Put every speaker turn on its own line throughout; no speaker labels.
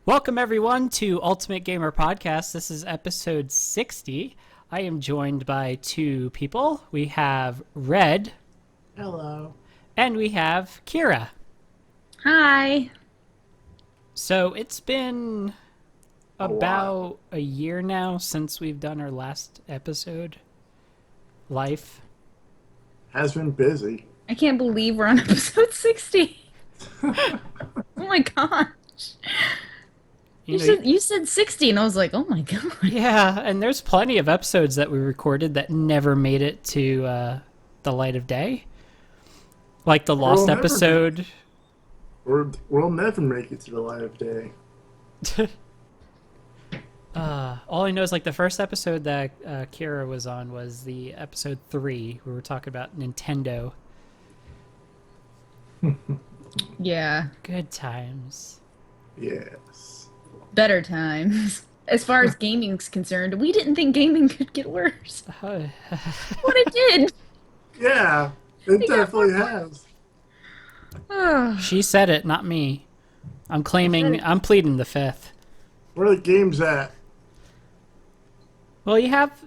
Welcome, everyone, to Ultimate Gamer Podcast. This is episode 60. I am joined by two people. We have Red.
Hello.
And we have Kira.
Hi.
So it's been
A
about a year now since we've done our last episode. Life.
Has been busy.
I can't believe we're on episode 60. Oh my gosh. You said 60 and I was like, oh my god.
Yeah, and there's plenty of episodes that we recorded that never made it to the light of day. Like the lost episode.
We'll never make it to the light of day.
All I know is like the first episode that Kira was on was the episode 3 where we were talking about Nintendo.
Yeah.
Good times.
Yes.
Better times. As far as gaming's concerned, we didn't think gaming could get worse. But it did.
Yeah, it definitely has.
She said it, not me. I'm pleading the fifth.
Where are the games at?
Well, you have,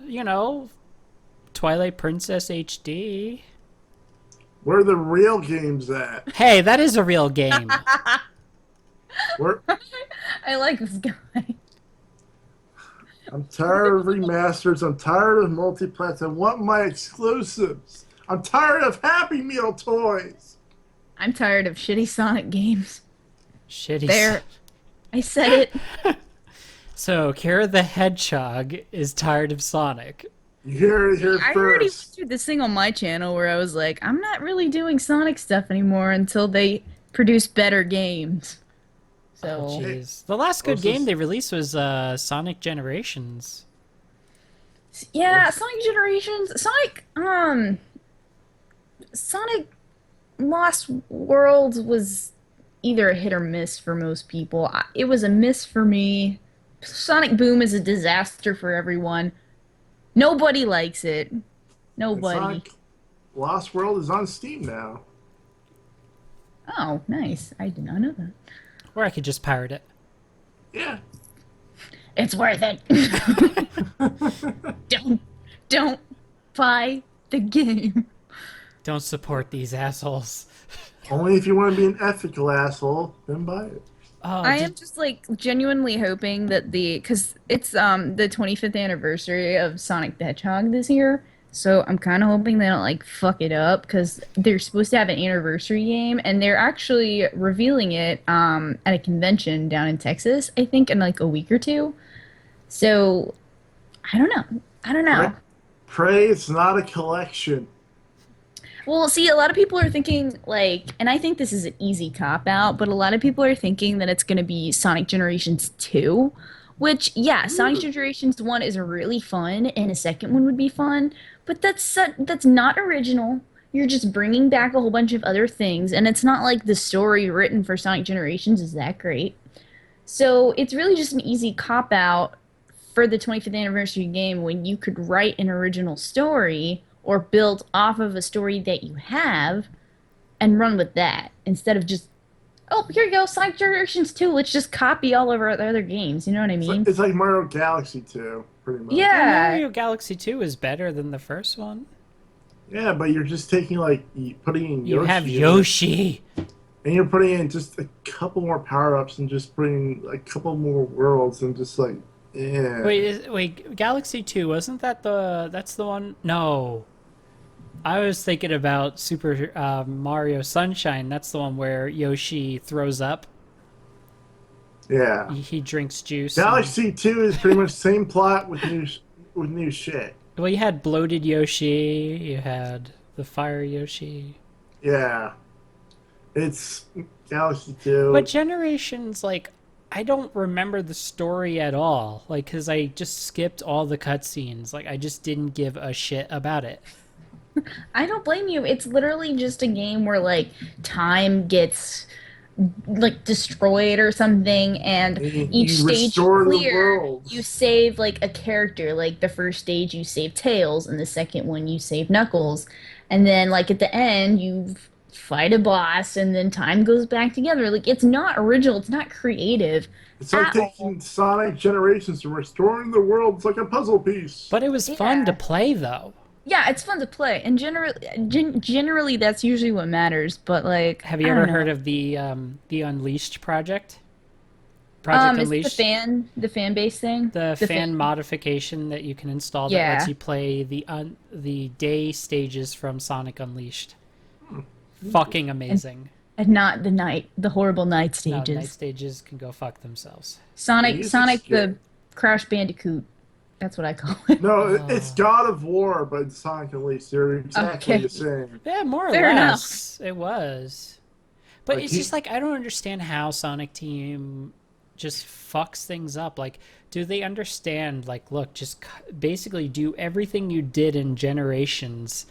Twilight Princess HD.
Where are the real games at?
Hey, that is a real game.
Where?
I like this guy.
I'm tired of remasters. I'm tired of multiplats. I want my exclusives. I'm tired of Happy Meal toys.
I'm tired of shitty Sonic games.
Shitty.
There. I said it.
So, Kira the Hedgehog is tired of Sonic.
You hear it here
I already went
first.
through this thing on my channel where I was like, I'm not really doing Sonic stuff anymore until they produce better games. So,
Oh, jeez. The last good game they released was Sonic Generations.
yeah, Sonic Generations, Sonic Lost Worlds was either a hit or miss for most people. It was a miss for me. Sonic Boom is a disaster for everyone. Nobody likes it. Nobody.
Sonic Lost World is on Steam now.
Oh, nice. I did not know that.
Or I could just pirate it.
Yeah.
It's worth it. Don't buy the game.
Don't support these assholes.
Only if you want to be an ethical asshole, then buy it.
Oh,
I am just like genuinely hoping that because it's the 25th anniversary of Sonic the Hedgehog this year, so I'm kind of hoping they don't like fuck it up because they're supposed to have an anniversary game and they're actually revealing it at a convention down in Texas, I think, in like a week or two. So I don't know. I don't know.
Pray it's not a collection.
Well, see, a lot of people are thinking, like, and I think this is an easy cop-out, but a lot of people are thinking that it's going to be Sonic Generations 2, which, yeah, Sonic Generations 1 is really fun, and a second one would be fun, but that's not original. You're just bringing back a whole bunch of other things, and it's not like the story written for Sonic Generations is that great. So it's really just an easy cop-out for the 25th anniversary game when you could write an original story or build off of a story that you have and run with that instead of just, oh, here you go, Sonic Generations 2, let's just copy all of our other games, you know what I mean?
It's like Mario Galaxy 2, pretty much.
Yeah.
Mario Galaxy 2 is better than the first one.
Yeah, but you're just taking, like, putting in Yoshi.
You have Yoshi.
And you're putting in just a couple more power-ups and just putting like, a couple more worlds and just like, yeah.
Wait, Galaxy 2, wasn't that that's the one? No. I was thinking about Super Mario Sunshine. That's the one where Yoshi throws up.
Yeah.
He drinks juice.
Galaxy 2 is pretty much the same plot with new shit.
Well, you had bloated Yoshi. You had the fire Yoshi.
Yeah. It's Galaxy 2.
But Generations, like, I don't remember the story at all. Like, because I just skipped all the cutscenes. Like, I just didn't give a shit about it.
I don't blame you. It's literally just a game where, like, time gets, like, destroyed or something, and each stage you clear, you save, like, a character. Like, the first stage you save Tails, and the second one you save Knuckles. And then, like, at the end, you've fight a boss, and then time goes back together. Like, it's not original. It's not creative
It's like
at all.
taking Sonic Generations and restoring the world. It's like a puzzle piece.
But it was fun to
Yeah.
play, though.
Yeah, it's fun to play, and generally that's usually what matters. But like,
Have
I
you ever
don't know.
heard of the Unleashed project? Project
Is it
Unleashed?
the fan base thing?
The
The
fan modification that you can install that lets
Yeah.
you play the day stages from Sonic Unleashed. Fucking amazing.
And not the horrible night
No,
stages.
night stages can go fuck themselves.
Sonic
Yeah.
the Crash Bandicoot. That's what I call it.
No, it's God of War, but Sonic Unleashed. They're exactly
Okay.
the same.
Yeah, more or
Fair
less. It was. But
Like
it's just like, I don't understand how Sonic Team just fucks things up. Like, do they understand, like, look, just basically do everything you did in Generations,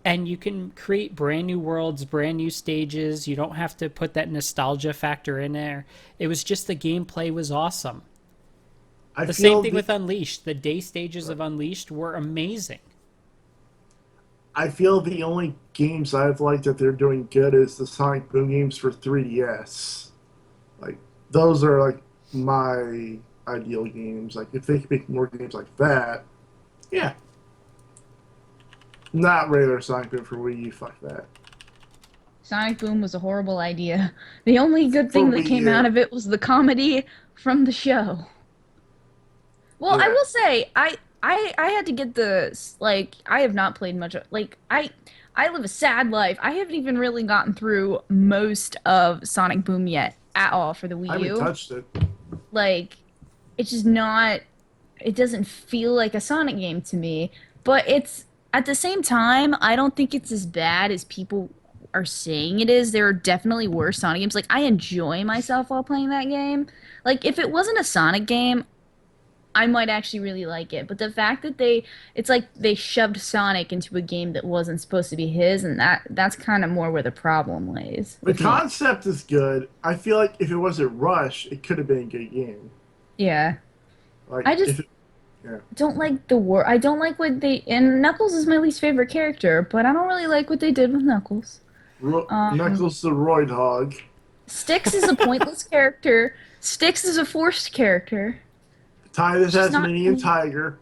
and you can create brand new worlds, brand new stages. You don't have to put that nostalgia factor in there. It was just the gameplay was awesome.
I
The
feel
same thing with Unleashed. The day stages of Unleashed were amazing.
I feel the only games I've liked that they're doing good is the Sonic Boom games for 3DS. Like those are like my ideal games. Like if they could make more games like that, yeah. Not regular Sonic Boom for Wii U. Fuck that.
Sonic Boom was a horrible idea. The only good thing
For
that
Wii
came
U.
out of it was the comedy from the show. Well, I
Yeah.
will say, I had to get the like I have not played much like I live a sad life. I haven't even really gotten through most of Sonic Boom yet at all for the
I
Wii
haven't
U.
touched it.
Like it's just not it doesn't feel like a Sonic game to me, but it's at the same time, I don't think it's as bad as people are saying it is. There are definitely worse Sonic games. Like I enjoy myself while playing that game. Like if it wasn't a Sonic game, I might actually really like it. But the fact that it's like they shoved Sonic into a game that wasn't supposed to be his, and that's kind of more where the problem lays.
The
with me.
concept is good. I feel like if it wasn't Rush, it could have been a good game.
Yeah.
Like
I just
if it, yeah.
don't like the war. I don't like what they and Knuckles is my least favorite character, but I don't really like what they did with Knuckles.
Knuckles the Roid Hog.
Styx is a pointless character. Styx is a forced character.
Tidus has
not-
Mini and Tiger.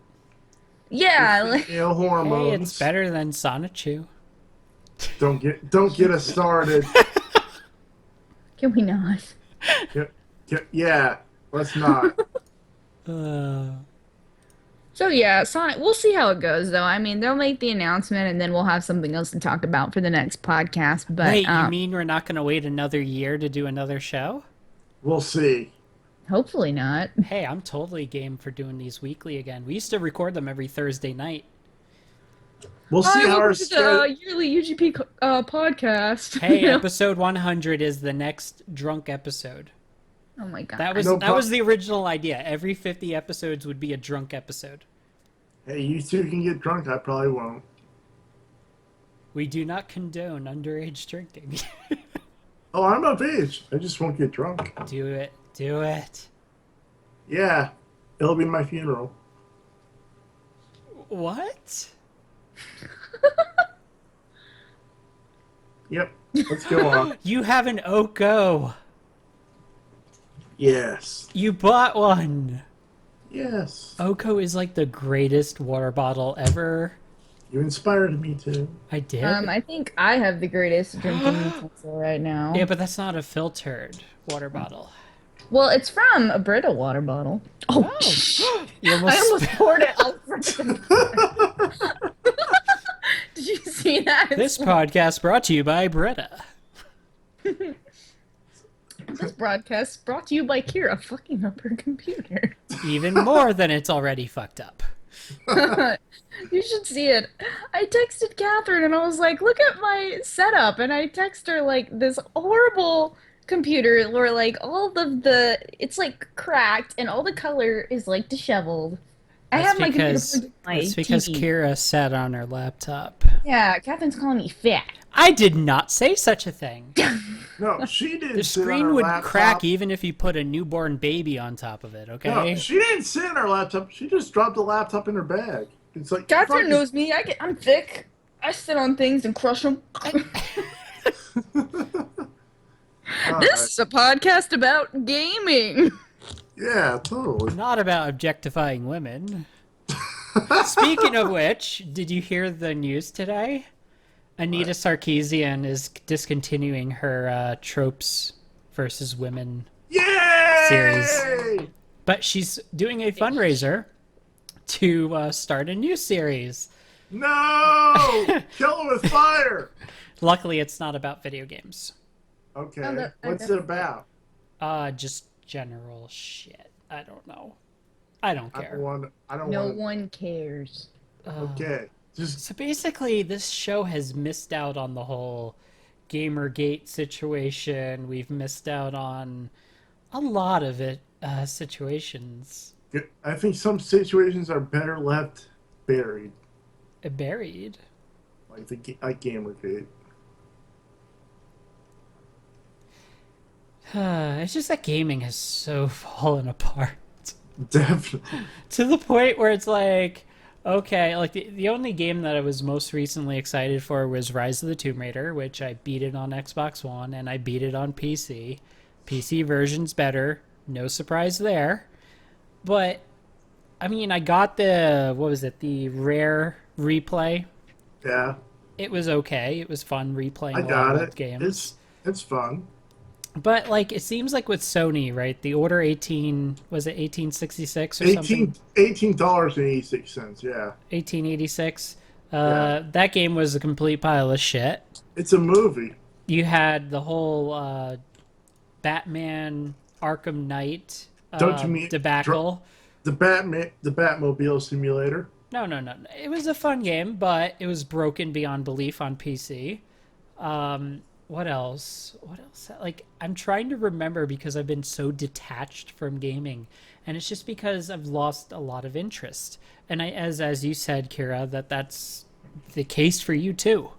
Yeah,
With
like,
female hormones.
Hey, it's better than Sonichu.
Don't get us started.
can we not?
Yeah, let's not.
So yeah, Sonic. We'll see how it goes, though. I mean, they'll make the announcement, and then we'll have something else to talk about for the next podcast. But
Wait, you mean we're not going to wait another year to do another show?
We'll see.
hopefully not.
Hey, I'm totally game for doing these weekly again. We used to record them every Thursday night.
We'll see how our
welcome to the yearly UGP podcast.
Hey, episode 100 is the next drunk episode.
Oh my god.
That was
No
that was the original idea. Every 50 episodes would be a drunk episode.
Hey, you two can get drunk. I probably won't.
We do not condone underage drinking.
Oh, I'm of age. I just won't get drunk.
Do it. Do it.
Yeah, it'll be my funeral.
What?
Yep. Let's go on.
You have an Oko.
Yes.
You bought one.
Yes.
Oko is like the greatest water bottle ever.
You inspired me to.
I did.
I think I have the greatest drinking utensil right now.
Yeah, but that's not a filtered water bottle.
Well, it's from a Brita water bottle. Oh,
You
I
almost
almost poured it out. Did you see that?
This podcast brought to you by Brita.
This broadcast brought to you by Kira fucking up her computer.
Even more than it's already fucked up.
You should see it. I texted Catherine and I was like, look at my setup. And I text her like this horrible computer where like all of the, it's like cracked and all the color is like disheveled. I have my computer plugged in my
It's because
TV.
Kira sat on her laptop.
Yeah, Catherine's calling me fat.
I did not say such a thing.
No, she didn't.
The
sit on
screen
her
would
laptop.
crack even if you put a newborn baby on top of it, okay?
No, she didn't sit on her laptop. She just dropped the laptop in her bag. It's like
Catherine
fucking-
knows me. I'm thick. I sit on things and crush them.
All
This
right.
is a podcast about gaming.
Yeah, totally.
Not about objectifying women. Speaking of which, did you hear the news today? Anita
What?
Sarkeesian is discontinuing her tropes versus women series,
Yay!
but she's doing a fundraiser to start a new series.
No! Kill him with fire!
Luckily, it's not about video games.
Okay. What's it about?
Just general shit. I don't know. I don't
I don't
care.
want. I don't
No
want.
one cares.
Okay. Just
So basically, this show has missed out on the whole Gamergate situation. We've missed out on a lot of it situations.
I think some situations are better left buried,
Buried.
like Gamergate.
It's just that gaming has so fallen apart
Definitely.
to the point where it's like, okay, like the only game that I was most recently excited for was Rise of the Tomb Raider, which I beat it on Xbox One and I beat it on PC. PC version's better, no surprise there. But I mean, I got the what was it, the rare replay.
Yeah,
It was okay. It was fun
I
replaying a lot
got
of
it.
old games.
It's fun.
But like it seems like with Sony, right? The Order 18 was it 1866 or
18
something?
$18.86. Yeah,
1886.
yeah.
That game was a complete pile of shit.
It's a movie.
You had the whole Batman Arkham Knight
Don't you mean
debacle.
the Batmobile simulator?
No, no, no. It was a fun game, but it was broken beyond belief on PC. What else? What else? Like, I'm trying to remember because I've been so detached from gaming, and it's just because I've lost a lot of interest. And as you said, Kira, that's the case for you too.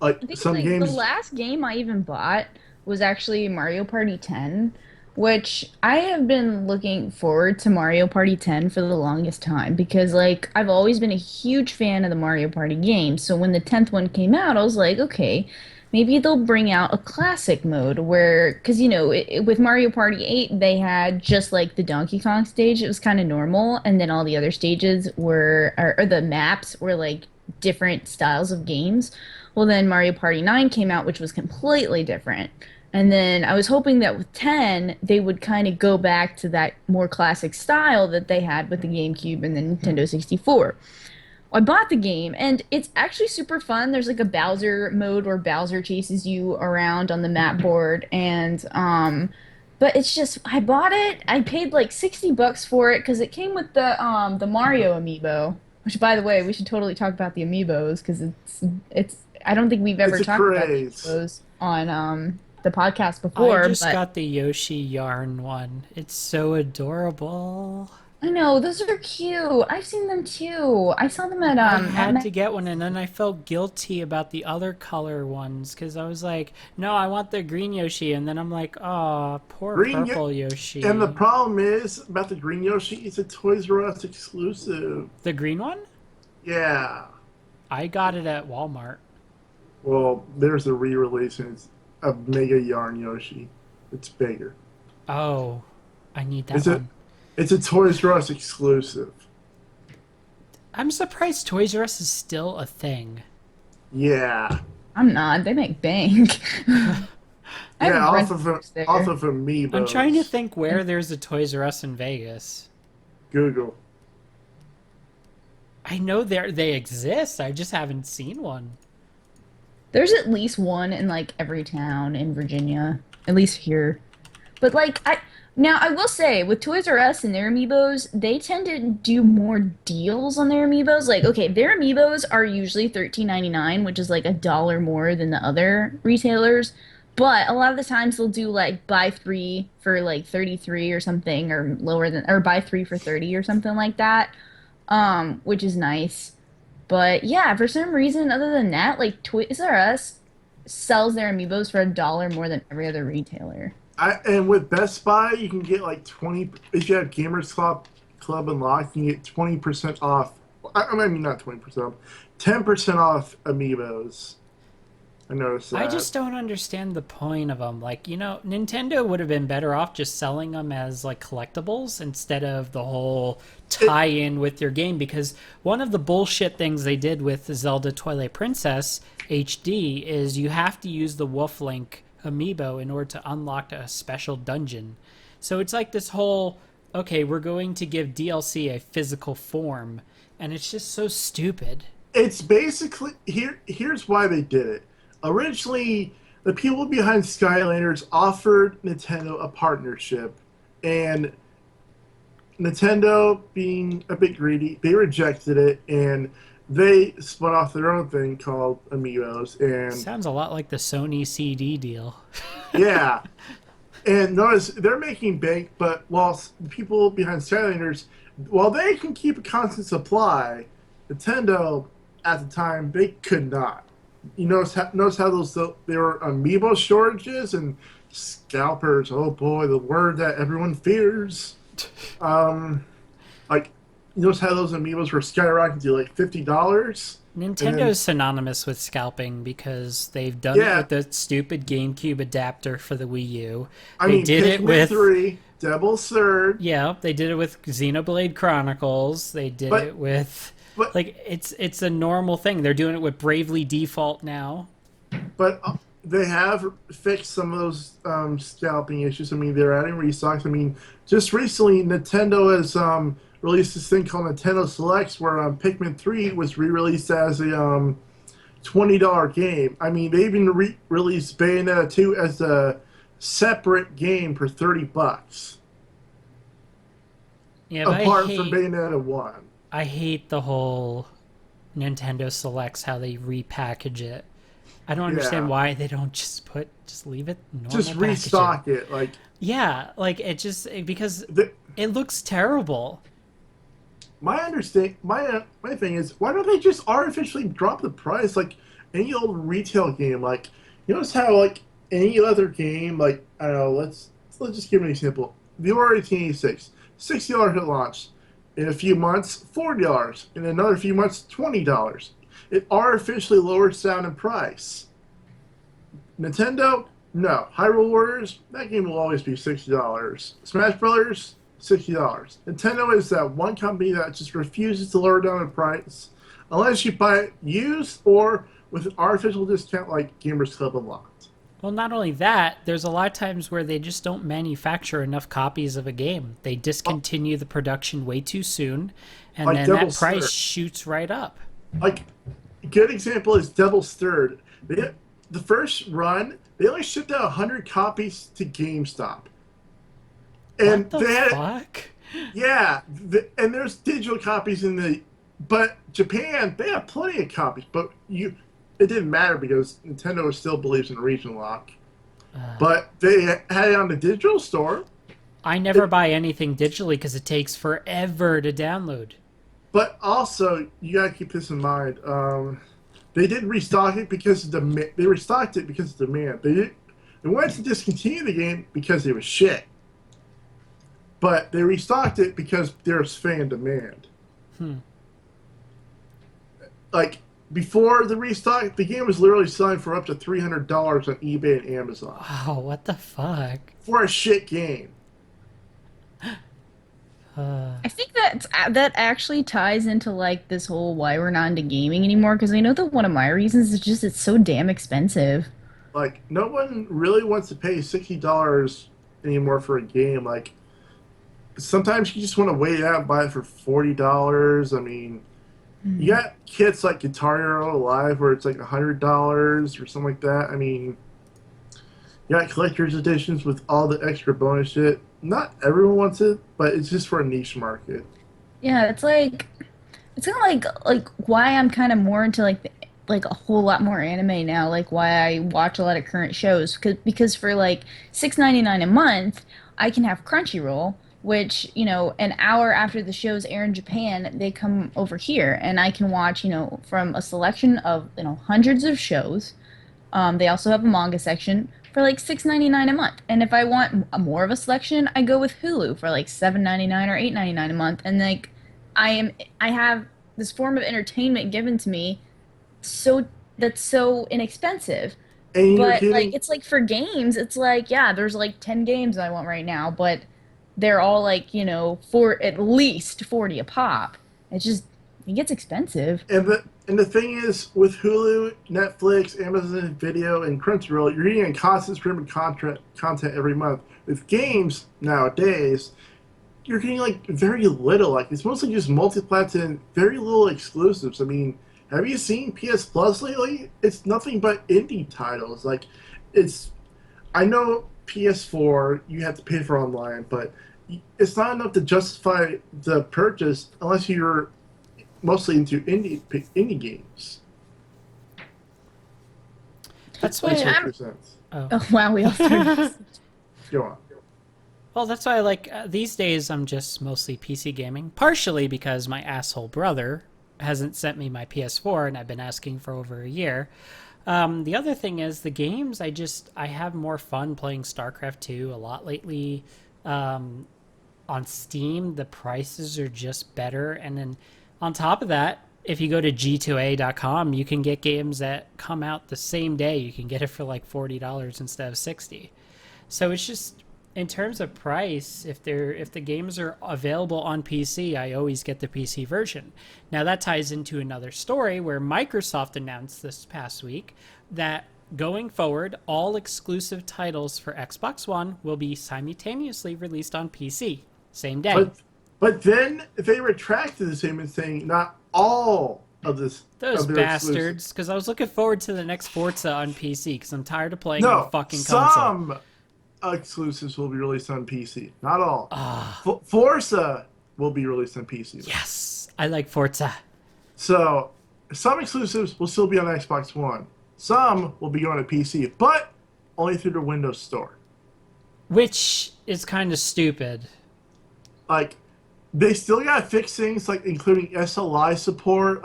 Like
I think
some
like
games.
the last game I even bought was actually Mario Party 10, which I have been looking forward to Mario Party 10 for the longest time because like I've always been a huge fan of the Mario Party games. So when the 10th one came out, I was like, okay, maybe they'll bring out a classic mode where cuz with Mario Party 8 they had just like the Donkey Kong stage, it was kind of normal and then all the other stages or the maps were like different styles of games. Well, then Mario Party 9 came out, which was completely different. And then I was hoping that with 10, they would kind of go back to that more classic style that they had with the GameCube and the Nintendo 64. I bought the game, and it's actually super fun. There's like a Bowser mode where Bowser chases you around on the map board, and but it's just I bought it. I paid like $60 for it because it came with the Mario amiibo. Which, by the way, we should totally talk about the amiibos because it's. I don't think we've ever
It's a
talked about the
craze.
amiibos on the podcast
I
before,
just
but
got the Yoshi yarn one. It's so adorable.
I know those are cute. I've seen them too. I saw them
I
at
had to get one, and then I felt guilty about the other color ones because I was like, no, I want the green Yoshi, and then I'm like, oh, poor
Green
purple Yoshi.
And the problem is about the Green Yoshi, it's a Toys R Us exclusive.
The green one?
Yeah.
I got it at Walmart.
Well, there's a re-release and it's a Mega Yarn Yoshi. It's bigger.
Oh, I need that
It's a
one.
it's a Toys R Us exclusive.
I'm surprised Toys R Us is still a thing.
Yeah.
I'm not. They make bank. I
Yeah,
have
off
rented
of
books there.
Amiibo.
I'm trying to think where there's a Toys R Us in Vegas.
Google.
I know they exist. I just haven't seen one.
There's at least one in like every town in Virginia, at least here. But like I will say with Toys R Us and their amiibos, they tend to do more deals on their amiibos. Like okay, their amiibos are usually $13.99, which is like $1 more than the other retailers. But a lot of the times they'll do like buy 3 for like 33 or something or lower than or buy 3 for 30 or something like that. Which is nice. But yeah, for some reason, other than that, like Toys R Us sells their amiibos for $1 more than every other retailer.
And with Best Buy, you can get like 20. If you have Gamers Club Unlocked, you can get 20% off. I mean, not 20% off, 10% off amiibos. I noticed
I
that.
just don't understand the point of them. Like, Nintendo would have been better off just selling them as like collectibles instead of the whole
It
tie in with your game. Because one of the bullshit things they did with Zelda Twilight Princess HD is you have to use the Wolf Link amiibo in order to unlock a special dungeon. So it's like this whole, okay, we're going to give DLC a physical form. And it's just so stupid.
it's basically here's why they did it. Originally, the people behind Skylanders offered Nintendo a partnership, and Nintendo, being a bit greedy, they rejected it, and they spun off their own thing called Amiibos. And
Sounds a lot like the Sony CD deal.
yeah, and notice they're making bank, but while the people behind Skylanders, while they can keep a constant supply, Nintendo at the time they could not. You notice how those there were amiibo shortages and scalpers. Oh boy, the word that everyone fears. Um, like you notice how those amiibos were skyrocketing to like $50, and then
Nintendo's synonymous with scalping because they've done it
yeah,
with the stupid GameCube adapter for the Wii U.
I
They
mean
did it
Pikmin
with,
3, Devil's Third,
yeah, they did it with Xenoblade Chronicles. They did
but
it with,
but
like, it's a normal thing. They're doing it with Bravely Default now.
but they have fixed some of those scalping issues. I mean, they're adding restocks. I mean, just recently, Nintendo has released this thing called Nintendo Selects, where Pikmin 3 was re-released as a $20 game. I mean, they even released Bayonetta 2 as a separate game for $30,
Yeah, but
apart from Bayonetta 1.
I hate the whole Nintendo Selects how they repackage it. I don't understand
Yeah,
why they don't just leave it
just
normal packaging.
restock it. Like
Yeah, like because
the,
it looks terrible.
my thing is, why don't they just artificially drop the price like any old retail game? Like, you notice how like any other game, like I don't know, let's just give an example. The War 1886, $60 at launch. In a few months, $40. In another few months, $20. It artificially lowers down in price. Nintendo, no. Hyrule Warriors, that game will always be $60. Smash Brothers, $60. Nintendo is that one company that just refuses to lower down the price unless you buy it used or with an artificial discount like Gamers Club Unlocked.
Well, not only that, there's a lot of times where they just don't manufacture enough copies of a game. They
Uh,
discontinue the production way too soon, and
Like
then that
Devil's
price
Third.
shoots right up.
Like, a good example is Devil's Third. The first run, they only shipped out 100 copies to GameStop.
What
And
the
they had
fuck?
Yeah, and there's digital copies in but Japan they have plenty of copies, but it didn't matter because Nintendo still believes in region lock. But they had it on the digital store.
I never
It,
buy anything digitally because it takes forever to download.
but also you gotta keep this in mind. They did restock it because of they restocked it because of demand. They wanted to discontinue the game because it was shit, but they restocked it because there's fan demand.
Hmm.
Like before the restock, the game was literally selling for up to $300 on eBay and Amazon
Wow, what the fuck?
for a shit game.
I think that actually ties into like this whole why we're not into gaming anymore because I know that one of my reasons is just it's so damn expensive.
Like no one really wants to pay $60 anymore for a game. Like sometimes you just want to wait it out and buy it for $40. I mean, you
Hmm.
got kits like Guitar Hero Live where it's like $100 or something like that. I mean, you got collector's editions with all the extra bonus shit. Not everyone wants it, but it's just for a niche market.
Yeah, it's kind of like why I'm kind of more into like a whole lot more anime now. Like why I watch a lot of current shows because for like 6.99 a month, I can have Crunchyroll, which an hour after the shows air in Japan, they come over here, and I can watch from a selection of hundreds of shows. They also have a manga section for like 6.99 a month. And if I want more of a selection, I go with Hulu for like 7.99 or 8.99 a month. And like I have this form of entertainment given to me so that's so inexpensive.
And you're
But like
getting
it's like for games, it's like yeah, there's like 10 games I want right now, but they're all like, for at least 40 a pop. It gets expensive.
and the thing is with Hulu, Netflix, Amazon Video, and Crunchyroll, you're getting a constant stream of content every month. With games nowadays, you're getting like very little. Like it's mostly just multi-platform and very little exclusives. I mean, have you seen PS Plus lately? It's nothing but indie titles. Like it's I know PS4 you have to pay for online, but it's not enough to justify the purchase unless you're mostly into indie games.
That's
At least
why.
my
I'm
2 cents.
Oh.
Oh wow, we all started.
Go on.
Well, that's why, like, these days I'm just mostly PC gaming. Partially because my asshole brother hasn't sent me my PS4 and I've been asking for over a year. The other thing is the games, I have more fun playing StarCraft 2 a lot lately. Um, on Steam, the prices are just better. And then on top of that, if you go to g2a.com, you can get games that come out the same day. You can get it for like $40 instead of 60. So it's just in terms of price, if the games are available on PC, I always get the PC version. Now that ties into another story where Microsoft announced this past week that going forward, all exclusive titles for Xbox One will be simultaneously released on PC, same day.
But then they retracted the statement saying not all of this
Those
of their exclusive.
bastards, because I was looking forward to the next Forza on PC because I'm tired of playing on the
No,
fucking console.
some exclusives will be released on PC. Not all.
Ah,
Forza will be released on PC.
yes, I like Forza.
So some exclusives will still be on Xbox One. Some will be going to PC, but only through the Windows Store.
Which is kind of stupid.
Like they still got to fix things like including SLI support,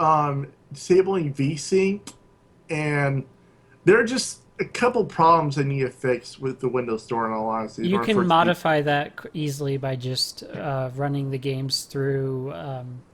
disabling VSync, and there are just a couple problems that need to fix with the Windows Store. In all honesty,
You
in order for
can
it to be
modify that easily by just running the games through.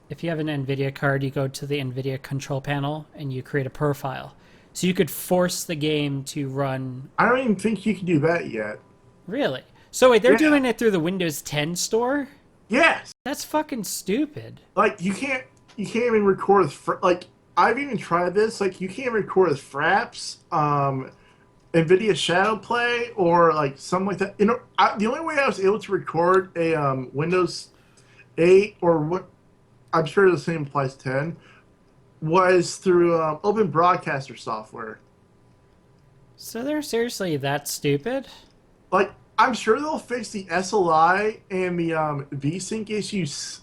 If you have an NVIDIA card, you go to the NVIDIA control panel and you create a profile. So you could force the game to run.
I don't even think you can do that yet.
Really? So wait, they're
Yeah.
doing it through the Windows 10 store?
Yes.
That's fucking stupid.
Like you can't even record with like I've even tried this. Like you can't record with Fraps, NVIDIA Shadow Play, or like something like that. The only way I was able to record a Windows 8 or what I'm sure the same applies to 10 was through Open Broadcaster software.
So they're seriously that stupid?
Like I'm sure they'll fix the SLI and the VSync issues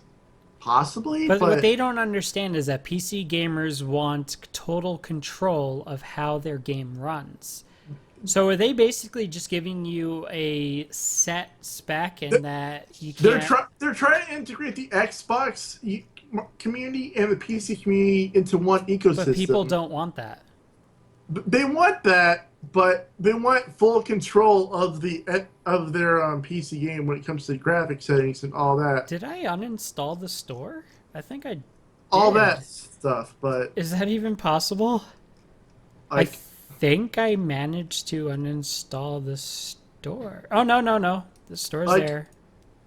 possibly,
But what
but
they don't understand is that PC gamers want total control of how their game runs. So are they basically just giving you a set spec in that you can't?
they're trying to integrate the Xbox community and the PC community into one ecosystem.
But people don't want that.
They want that, but they want full control of their PC game when it comes to graphic settings and all that,
Did I uninstall the store? I think I
all
did.
that stuff. But
Is that even possible? I
like,
think I managed to uninstall the store. Oh no, no, no. The store's
Like,
there.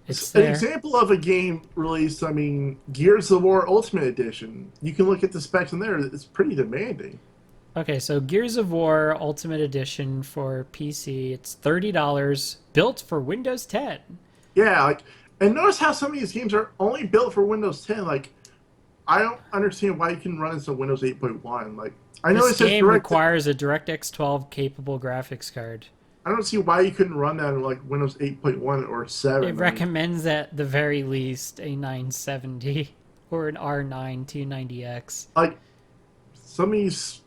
It's
an
there.
example of a game released, I mean, Gears of War Ultimate Edition. You can look at the specs in there. It's pretty demanding.
Okay, so Gears of War Ultimate Edition for PC. It's $30, built for Windows 10.
Yeah, like, and notice how some of these games are only built for Windows 10. Like, I don't understand why you can run this on Windows 8.1. Like, I know it
This
says
game
direct.
requires a DirectX 12 capable graphics card.
I don't see why you couldn't run that on like Windows 8.1 or 7.
It
I mean,
recommends at the very least a 970 or an R9 290X.
like, some of these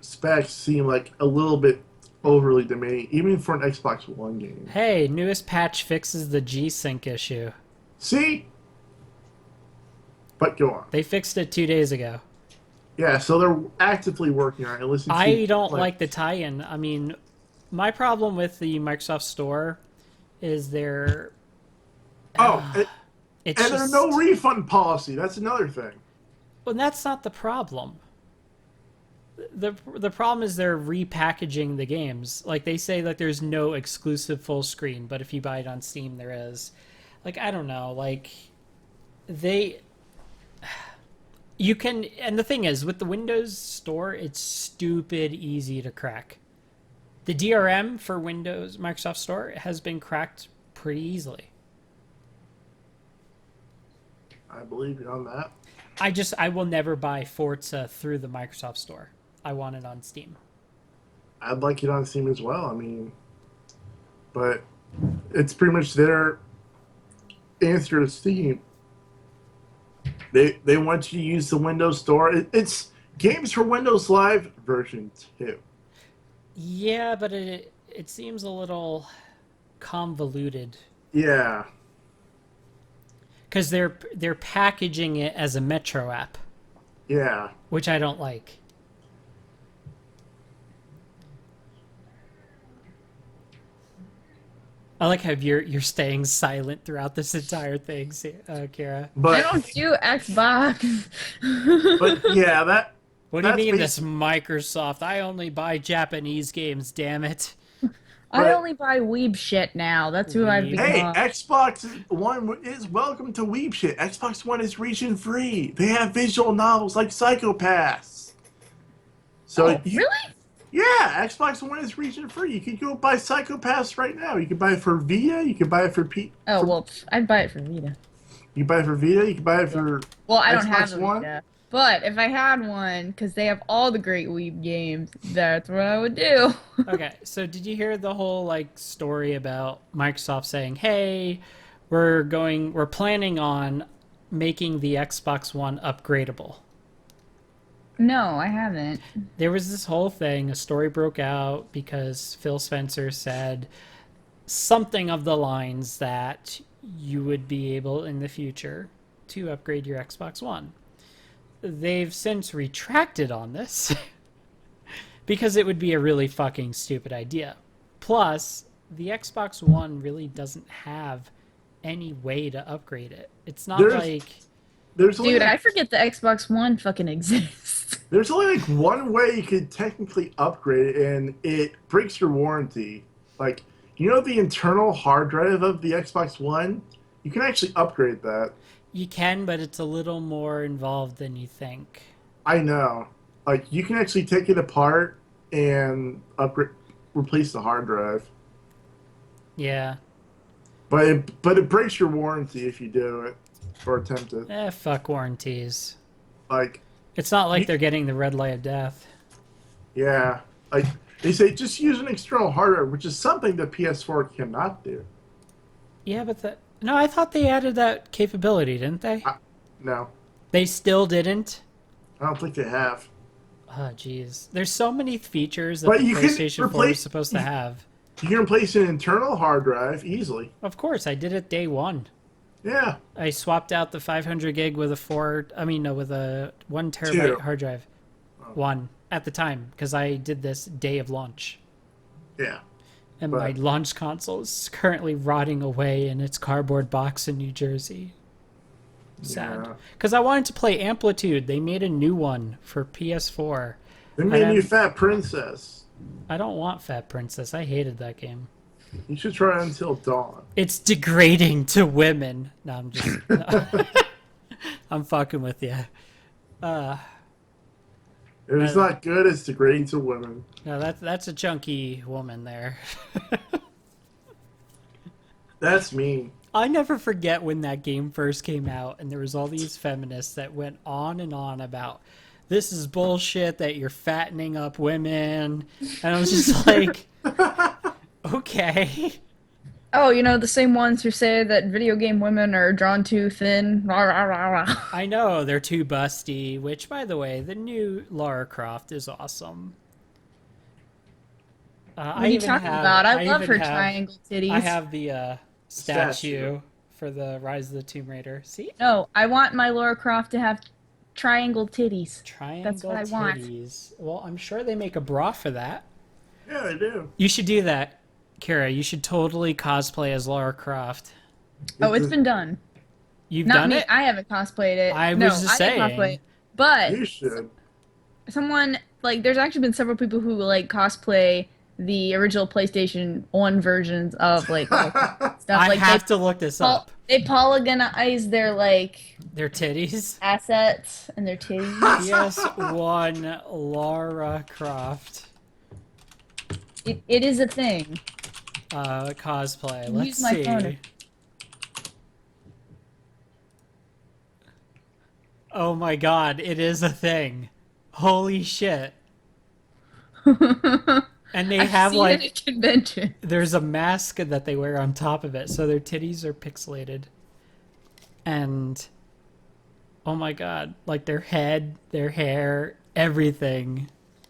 specs seem like a little bit overly demanding, even for an Xbox One game.
Hey, newest patch fixes the G-Sync issue.
See? But go on.
They fixed it 2 days ago.
Yeah, so they're actively working on it. And listening
I
to
don't like the tie-in. I mean, my problem with the Microsoft Store is there.
Oh,
It's
and there's no refund policy. That's another thing.
Well, that's not the problem. the problem is they're repackaging the games. Like they say that there's no exclusive full screen, but if you buy it on Steam, there is. Like I don't know. Like they, you can, and the thing is with the Windows Store, it's stupid easy to crack. The DRM for Windows Microsoft Store has been cracked pretty easily.
I believe you on that.
I will never buy Forza through the Microsoft Store. I want it on Steam.
I'd like it on Steam as well. I mean, but it's pretty much their answer to Steam. They want you to use the Windows Store. It's games for Windows Live version 2.
Yeah, but it seems a little convoluted
Yeah.
because they're packaging it as a Metro app,
Yeah.
which I don't like. I like how you're staying silent throughout this entire thing, Kara.
I
But
don't do Xbox.
but yeah,
What do you
that's
mean this Microsoft? I only buy Japanese games, damn it.
I
But-
only buy weeb shit now. That's who I've
Weeb.
become.
hey, Xbox One is welcome to Weeb shit. Xbox One is region free. They have visual novels like Psychopaths. So
Oh, really?
Yeah, Xbox One is region free. You can go buy Psychopaths right now. You can buy it for Vita. You can buy it for
Oh, well, I'd buy it for Vita.
You can buy it for Vita. You can buy it for
Well, I don't
Xbox
have a
One?
Vita. But if I had one, because they have all the great weeb games, that's what I would do.
Okay, so did you hear the whole like story about Microsoft saying, "Hey, we're planning on making the Xbox One upgradable."
No, I haven't.
There was this whole thing, a story broke out because Phil Spencer said something of the lines that you would be able in the future to upgrade your Xbox One. They've since retracted on this because it would be a really fucking stupid idea. Plus, the Xbox One really doesn't have any way to upgrade it. It's not like...
There's only
Dude,
like,
I forget the Xbox One fucking exists.
there's only like one way you could technically upgrade it, and it breaks your warranty. Like, you know the internal hard drive of the Xbox One? You can actually upgrade that.
You can, but it's a little more involved than you think.
I know. Like, you can actually take it apart and replace the hard drive.
Yeah.
But it breaks your warranty if you do it or attempt it.
Fuck warranties.
Like,
It's not like they're getting the red light of death.
yeah. Like, they say just use an external hard drive, which is something the PS4 cannot do.
Yeah, but no, I thought they added that capability, didn't they?
No.
They still didn't?
I don't think they have.
Oh, jeez. There's so many features that
But
the
you can
PlayStation 4 is
replace-
supposed to have.
You can replace an internal hard drive easily.
Of course, I did it day one.
Yeah.
I swapped out the 500 gig with with a 1 terabyte
2.
hard drive. One at the time, because I did this day of launch.
Yeah.
And my launch console is currently rotting away in its cardboard box in New Jersey. Sad.
Yeah.
Because I wanted to play Amplitude. They made a new one for PS4.
They made
And
you Fat Princess.
I don't want Fat Princess. I hated that game.
You should try Until Dawn.
It's degrading to women. No, I'm just... no. I'm fucking with you.
If it's not good, it's degrading to women.
No, that's a chunky woman there.
That's mean.
I never forget when that game first came out and there was all these feminists that went on and on about this is bullshit that you're fattening up women. And I was just like, okay.
Oh, you know, the same ones who say that video game women are drawn too thin. Rah, rah, rah, rah.
I know they're too busty, which by the way, the new Lara Croft is awesome.
What are you talking about? I love her triangle titties.
I have the statue
Statue.
for the Rise of the Tomb Raider. See?
No, I want my Lara Croft to have triangle titties.
Triangle
That's what I want.
titties. Well, I'm sure they make a bra for that.
Yeah, they do.
You should do that, Kara. You should totally cosplay as Lara Croft.
Oh, it's been done.
You've
Not
done
me.
it?
I haven't cosplayed it.
I
no,
was just
I didn't
saying.
cosplay it. But
You should.
someone like there's actually been several people who like cosplay the original PlayStation 1 versions of like Lara Croft stuff.
I
Like
have to look this up.
they polygonize their like
Their titties.
assets and their titties.
PS1 Lara Croft
It is a thing.
cosplay.
Use
Let's
my
see.
phone.
Oh my god, it is a thing. Holy shit. And they
I've
have
seen
like
it at convention.
there's a mask that they wear on top of it, so their titties are pixelated. And oh my god, like their head, their hair, everything.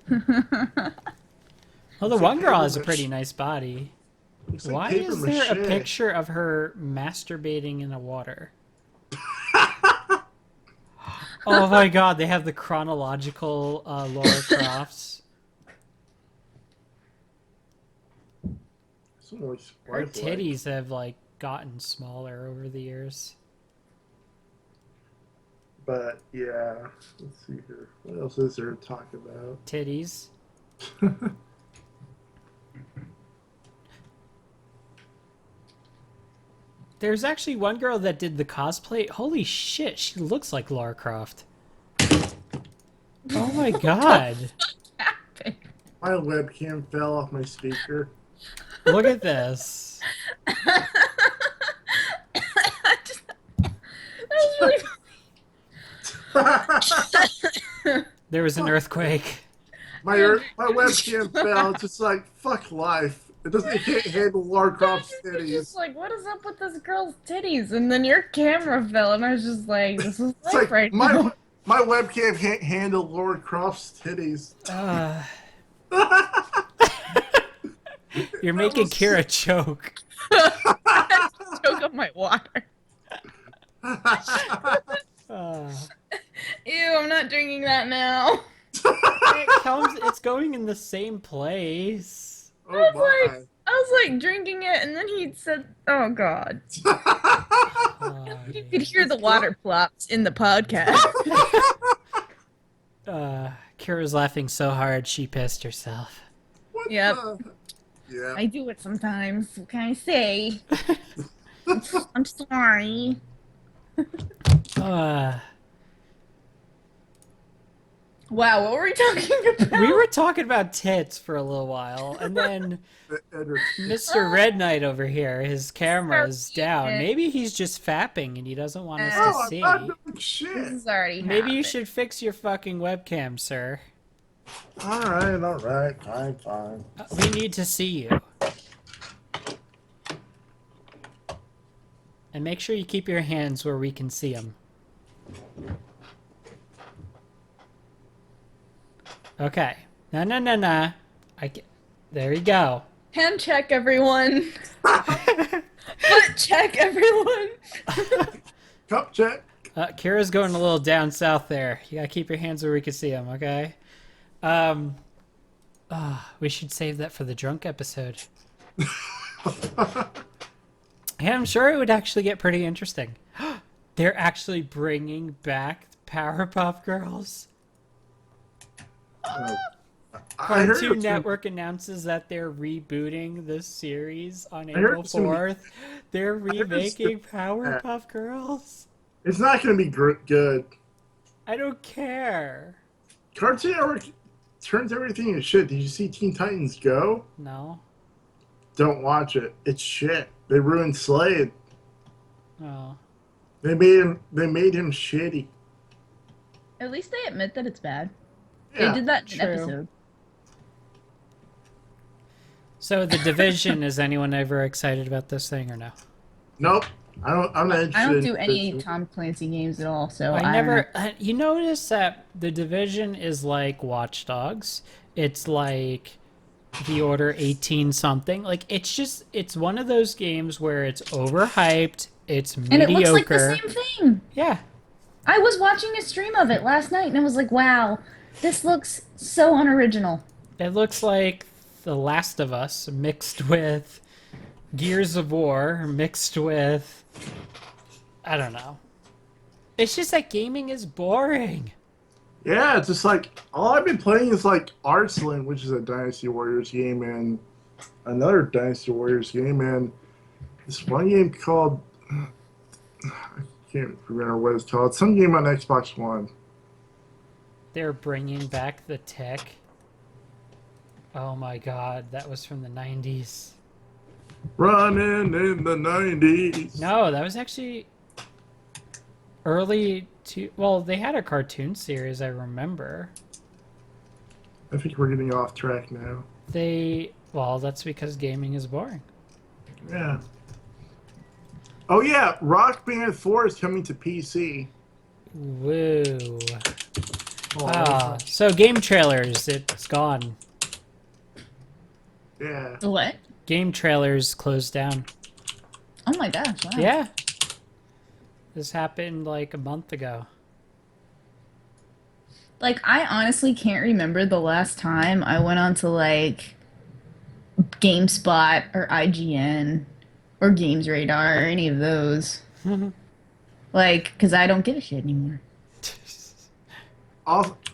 Well, the one girl has a pretty nice body.
Looks like
Why
paper
is there a
mache.
picture of her masturbating in the water? Oh my god, they have the chronological Lara Crofts.
Some like
Her
lifelike.
titties have like gotten smaller over the years.
But yeah, let's see here. What else is there to talk about?
Titties. There's actually one girl that did the cosplay. Holy shit, she looks like Lara Croft. Oh my god.
My webcam fell off my speaker.
Look at this. There was an earthquake.
my webcam fell. It's just like fuck life. It can't handle Lara Croft's
It's just
titties.
like, what is up with this girl's titties? And then your camera fell, and I was just like, this is
It's
life
like
right now.
my webcam can't handle Lara Croft's titties.
You're making Kira choke.
Choke up my water. Ew, I'm not drinking that now.
It's going in the same place.
Oh
I was like drinking it, and then he said, "Oh God." You could hear the water plops in the podcast.
Kira's laughing so hard she pissed herself.
What
Yep.
Yeah.
I do it sometimes. What can I say? I'm sorry. Wow, what were we talking about?
We were talking about tits for a little while, and then Mr. Red Knight over here, his camera is down. Maybe he's just fapping and he doesn't want us to see.
I'm not doing
This
shit.
is already
Maybe you
happened.
should fix your fucking webcam, sir.
All right, fine.
We need to see you. And make sure you keep your hands where we can see them. Okay. No. There you go.
Hand check, everyone. Foot check, everyone.
Cup check.
Kira's going a little down south there. You gotta keep your hands where we can see them, okay? We should save that for the drunk episode. Yeah, I'm sure it would actually get pretty interesting. They're actually bringing back Powerpuff Girls.
I heard
Cartoon
it's
Network announces that they're rebooting this series on
heard
April
it's gonna be-
4th. They're
heard it's
remaking
gonna-
Powerpuff Girls.
It's not going to be good.
I don't care.
Cartoon Network turns everything to shit. Did you see Teen Titans Go?
No.
Don't watch it. It's shit. They ruined Slade.
Oh.
They made him shitty.
At least they admit that it's bad.
Yeah.
They did that in
True.
an episode.
So the Division, is anyone ever excited about this thing or no?
Nope. I'm not interested.
I don't do
in
any
this.
Tom Clancy games at all, so
I
don't
never.
know.
You notice that the Division is like Watch Dogs. It's like The Order 18 something. Like it's one of those games where it's overhyped. It's mediocre.
And it looks like the same thing.
Yeah.
I was watching a stream of it last night, and I was like, "Wow, this looks so unoriginal."
It looks like The Last of Us mixed with Gears of War mixed with, I don't know. It's just that gaming is boring.
Yeah, it's just like all I've been playing is like Arslan, which is a Dynasty Warriors game, and another Dynasty Warriors game, and this one game called I can't remember what it's called. Some game on Xbox One.
They're bringing back the tech. Oh my god, that was from the 90s.
Running in the 90s.
No, that was actually early to. Well, they had a cartoon series, I remember.
I think we're getting off track now.
Well, that's because gaming is boring.
Yeah. Oh yeah, Rock Band 4 is coming to PC.
Woo.
Oh,
So game trailers, it's gone.
yeah.
What?
Game trailers closed down.
Oh my gosh! Wow.
Yeah. This happened like a month ago.
Like, I honestly can't remember the last time I went on to like GameSpot or IGN or Games Radar or any of those. Like, because I don't give a shit anymore.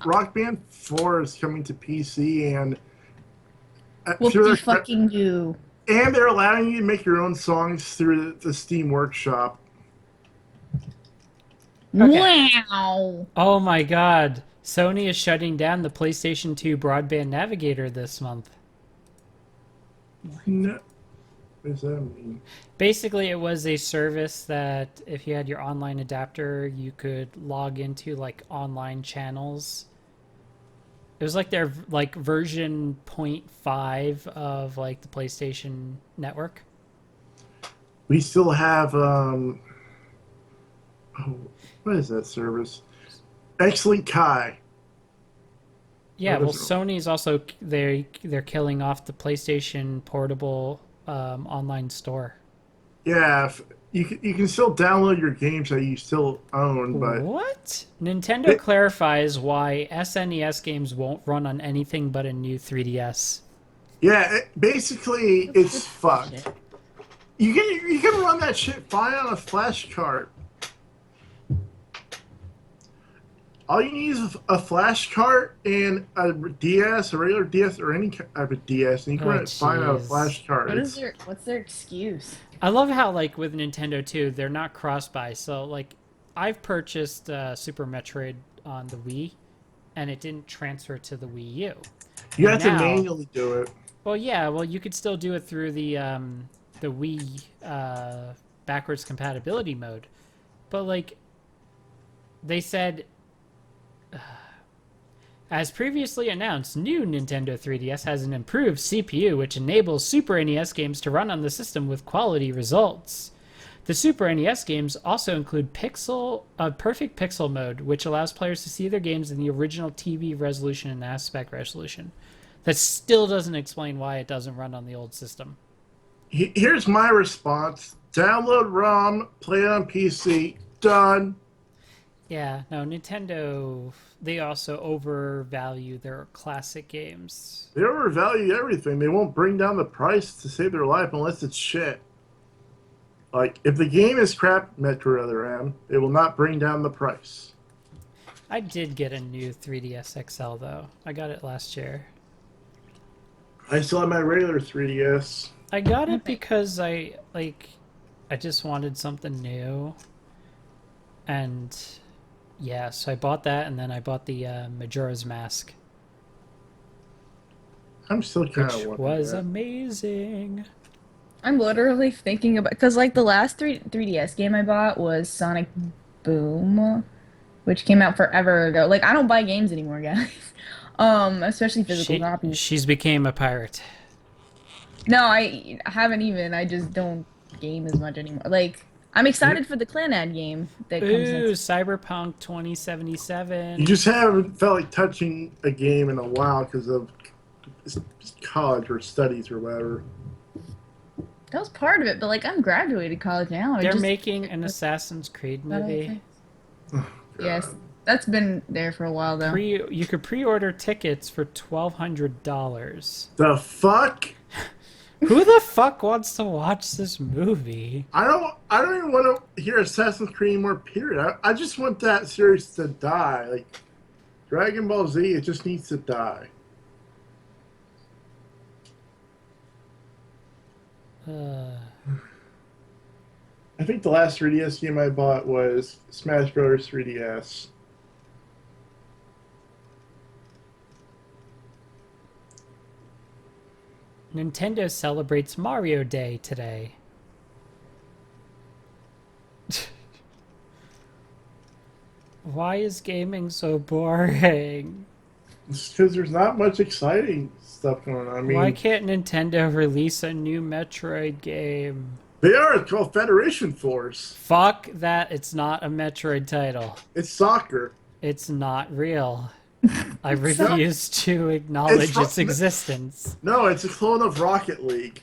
Rock Band 4 is coming to PC, and
Whoopie fucking do.
and they're allowing you to make your own songs through the Steam Workshop.
Okay.
Wow.
Oh my god. Sony is shutting down the PlayStation 2 broadband navigator this month.
No. What does that mean?
Basically, it was a service that if you had your online adapter, you could log into like online channels. It was like their like version 0.5 of like the PlayStation Network.
We still have what is that service? X-Link Kai.
Yeah,
What
well,
is it?
Sony's also they're killing off the PlayStation Portable online store.
Yeah, you can still download your games that you still own, but
What? Nintendo
It-
clarifies why SNES games won't run on anything but a new 3DS.
yeah, basically it's fucked. You can run that shit fine on a flash card. All you need is a flash card and a DS, a regular DS, or any type of DS, and you can
Oh,
run it fine on a
jeez.
flash card.
What's their excuse?
I love how like with Nintendo too, they're not cross-buy. So like I've purchased Super Metroid on the Wii and it didn't transfer to the Wii U.
You
And
have to
now-
manually do it.
Well, yeah, well you could still do it through the Wii backwards compatibility mode. But like they said as previously announced, new Nintendo 3DS has an improved CPU which enables Super NES games to run on the system with quality results. The Super NES games also include perfect pixel mode, which allows players to see their games in the original TV resolution and aspect resolution. That still doesn't explain why it doesn't run on the old system.
Here's my response: download ROM, play it on PC, done.
Yeah, no, Nintendo, they also overvalue their classic games.
They overvalue everything. They won't bring down the price to save their life unless it's shit. Like, if the game is crap, Metro Other M, it will not bring down the price.
I did get a new 3DS XL though. I got it last year.
I still have my regular 3DS.
I got it because I just wanted something new. And yeah, so I bought that and then I bought the Majora's Mask,
I'm still kind
which
of
was amazing.
I'm literally thinking about because like the last 3DS game I bought was Sonic Boom, which came out forever ago. Like I don't buy games anymore, guys. Especially physical copies.
She's became a pirate.
No, I haven't even. I just don't game as much anymore. Like I'm excited for the Clanad game that comes
Ooh,
next.
Cyberpunk 2077.
You just haven't felt like touching a game in a while because of college or studies or whatever.
That was part of it, but like I'm graduated college now.
They're making an Assassin's Creed movie.
Yes, that's been there for a while though.
You could pre-order tickets for $1,200.
The fuck?
Who the fuck wants to watch this movie?
I don't even want to hear Assassin's Creed anymore, period. I just want that series to die. Like, Dragon Ball Z, it just needs to die. I think the last 3DS game I bought was Smash Bros. 3DS.
Nintendo celebrates Mario Day today. Why is gaming so boring?
It's because there's not much exciting stuff going on. I mean,
Why can't Nintendo release a new Metroid game?
they are. It's called Federation Force.
Fuck that, it's not a Metroid title.
It's soccer.
It's not real. I refuse to acknowledge its existence.
No, it's a clone of Rocket League.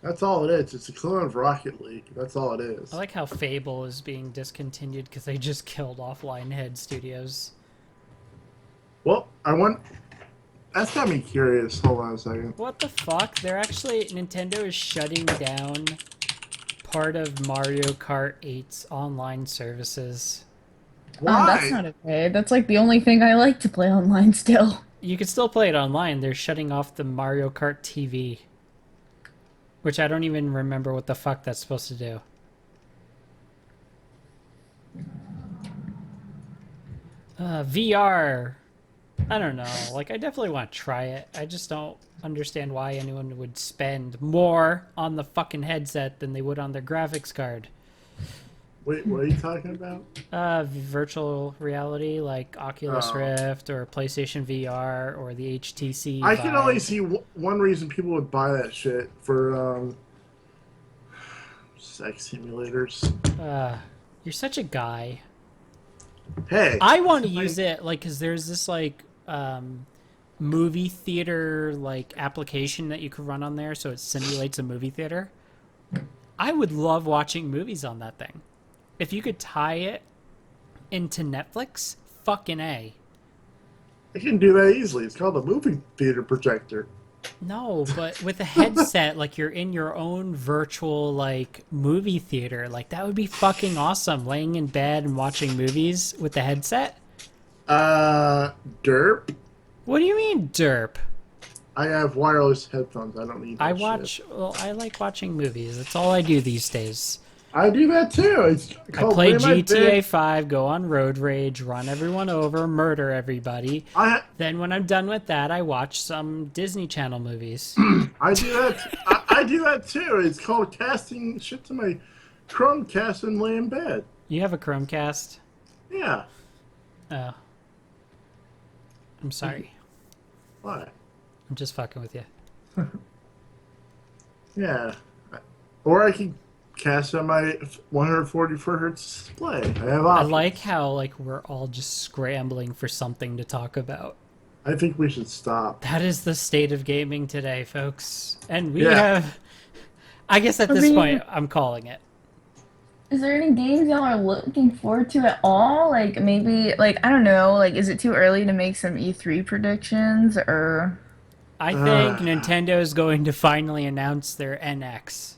That's all it is. It's a clone of Rocket League. That's all it is.
I like how Fable is being discontinued because they just killed Offline Head Studios.
Well, that's got me curious. Hold on a second.
What the fuck? Nintendo is shutting down part of Mario Kart 8's online services.
Why?
That's not okay. That's like the only thing I like to play online still.
You can still play it online. They're shutting off the Mario Kart TV. Which I don't even remember what the fuck that's supposed to do. VR. I don't know. Like, I definitely want to try it. I just don't understand why anyone would spend more on the fucking headset than they would on their graphics card.
Wait, what are you talking about?
Virtual reality, like Oculus Rift or PlayStation VR or the HTC
I can
Vive.
only see one reason people would buy that shit for sex simulators.
You're such a guy.
Hey,
I want to use it, like, because there's this, like, movie theater, like, application that you could run on there, so it simulates a movie theater. I would love watching movies on that thing. If you could tie it into Netflix, fucking A.
I can do that easily. It's called a movie theater projector.
No, but with a headset, like, you're in your own virtual, like, movie theater. Like, that would be fucking awesome, laying in bed and watching movies with the headset.
Derp.
What do you mean, derp?
I have wireless headphones. I don't need that shit.
Well, I like watching movies. That's all I do these days.
I do that too. It's
I
called
play
Play My
GTA
Bed.
5, go on road rage, run everyone over, murder everybody. Then when I'm done with that, I watch some Disney Channel movies.
I do that. I do that too. It's called casting shit to my Chromecast and lay in bed.
You have a Chromecast?
Yeah.
Oh. I'm sorry.
Why?
I'm just fucking with you.
Yeah. Or I can cast on my 144 hertz display. I have
I
options.
like how, like, we're all just scrambling for something to talk about.
I think we should stop.
That is the state of gaming today, folks. And we
Yeah.
have... I guess at this point, I'm calling it.
Is there any games y'all are looking forward to at all? Like maybe, like I don't know, like is it too early to make some E3 predictions or?
I think Nintendo is going to finally announce their NX.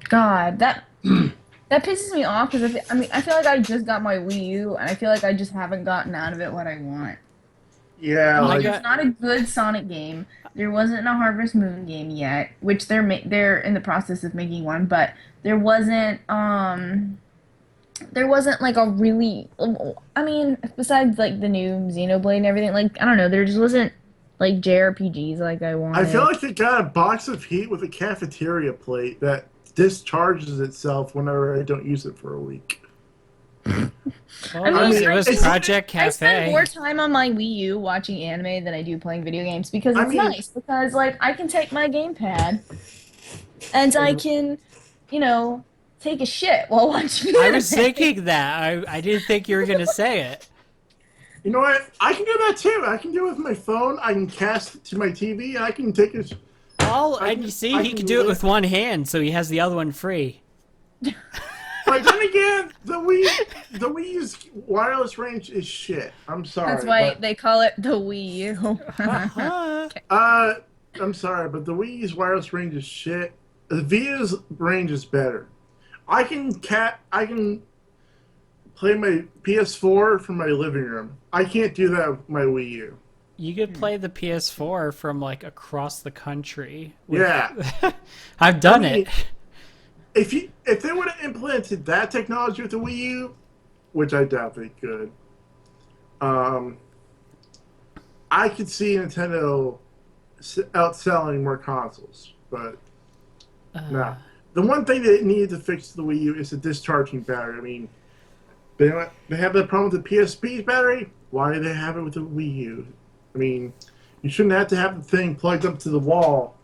God, that pisses me off because I feel like I just got my Wii U and I feel like I just haven't gotten out of it what I want.
Yeah,
Oh,
like,
got-
It's not a good Sonic game. There wasn't a Harvest Moon game yet, which they're in the process of making one, but there wasn't like a really I mean, besides like the new Xenoblade and everything, like I don't know, there just wasn't like JRPGs like I wanted.
I feel like they got a box of heat with a cafeteria plate that discharges itself whenever I don't use it for a week.
Well,
I mean,
it was
I-
Project
I spend
Cafe.
more time on my Wii U watching anime than I do playing video games because it's nice because like I can take my gamepad and I can, you know, take a shit while watching
I
anime.
was thinking that. I didn't think you were going to say it.
You know what? I can do that too. I can do it with my phone. I can cast it to my TV. I can take it.
And you see, he can do it with one hand, so he has the other one free.
But then again, the Wii U's wireless range is shit. I'm sorry.
That's why they call it the Wii U.
I'm sorry, but the Wii U's wireless range is shit. The Via's range is better. I can play my PS4 from my living room. I can't do that with my Wii U.
You could play the PS4 from like across the country.
Yeah.
I've done
I mean,
it.
if they would have implemented that technology with the Wii U, which I doubt they could, I could see Nintendo outselling more consoles. But nah. The one thing they needed to fix the Wii U is the discharging battery. I mean, they have that problem with the PSP's battery. Why do they have it with the Wii U? I mean, you shouldn't have to have the thing plugged up to the wall